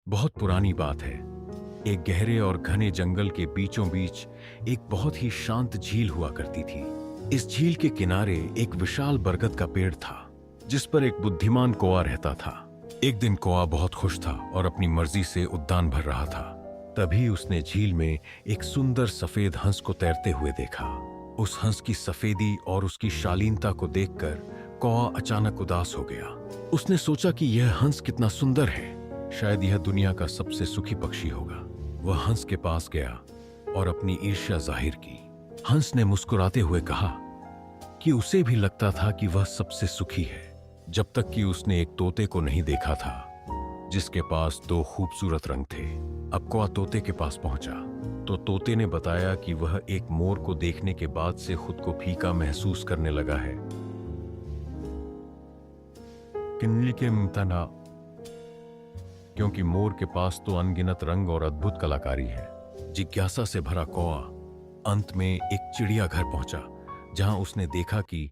बहुत पुरानी बात है। एक गहरे और घने जंगल के बीचों बीच एक बहुत ही शांत झील हुआ करती थी। इस झील के किनारे एक विशाल बरगद का पेड़ था, जिस पर एक बुद्धिमान कौआ रहता था। एक दिन कौआ बहुत खुश था और अपनी मर्जी से उद्यान भर रहा था। तभी उसने झील में एक सुंदर सफेद हंस को तैरते हुए देखा। उस हंस की सफेदी और उसकी शालीनता को देखकर कौआ अचानक उदास हो गया। उसने सोचा कि यह हंस कितना सुंदर है, शायद यह दुनिया का सबसे सुखी पक्षी होगा। वह हंस के पास गया और अपनी ईर्ष्या जाहिर की। हंस ने मुस्कुराते हुए कहा कि उसे भी लगता था कि वह सबसे सुखी है, जब तक कि उसने एक तोते को नहीं देखा था, जिसके पास दो खूबसूरत रंग थे। अब कौआ तोते के पास पहुंचा तो तोते ने बताया कि वह एक मोर को देखने के बाद से खुद को फीका महसूस करने लगा है। किन्नी के मुमतना, क्योंकि मोर के पास तो अनगिनत रंग और अद्भुत कलाकारी है। जिज्ञासा से भरा कौआ अंत में एक चिड़ियाघर पहुंचा, जहां उसने देखा कि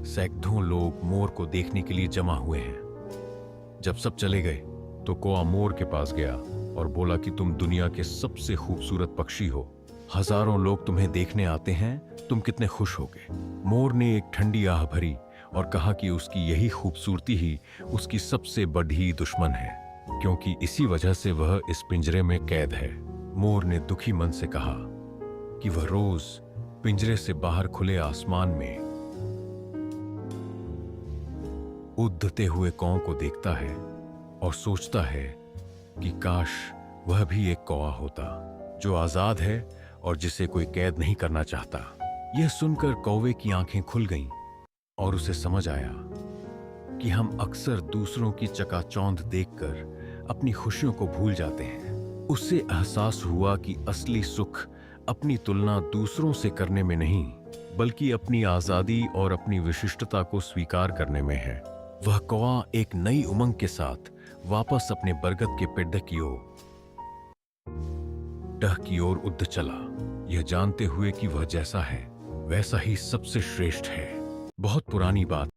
सैकड़ों लोग मोर को देखने के लिए जमा हुए हैं। जब सब चले गए तो कौआ मोर के पास गया और बोला कि तुम दुनिया के सबसे खूबसूरत पक्षी हो, हजारों लोग तुम्हें देखने आते हैं, तुम कितने खुश होगे। मोर ने एक ठंडी आह भरी और कहा कि उसकी यही खूबसूरती ही उसकी सबसे बड़ी दुश्मन है, क्योंकि इसी वजह से वह इस पिंजरे में कैद है। मोर ने दुखी मन से कहा कि वह रोज पिंजरे से बाहर खुले आसमान में उड़ते हुए कौओं को देखता है और सोचता है कि काश वह भी एक कौआ होता, जो आजाद है और जिसे कोई कैद नहीं करना चाहता। यह सुनकर कौवे की आंखें खुल गईं और उसे समझ आया कि हम अक्सर दूसरों की चकाचौंध देखकर अपनी खुशियों को भूल जाते हैं। उससे एहसास हुआ कि असली सुख अपनी तुलना दूसरों से करने में नहीं, बल्कि अपनी आजादी और अपनी विशिष्टता को स्वीकार करने में है। वह कौआ एक नई उमंग के साथ वापस अपने बरगद के पेड़ की ओर उड़ चला, यह जानते हुए कि वह जैसा है वैसा ही सबसे श्रेष्ठ है। बहुत पुरानी बात।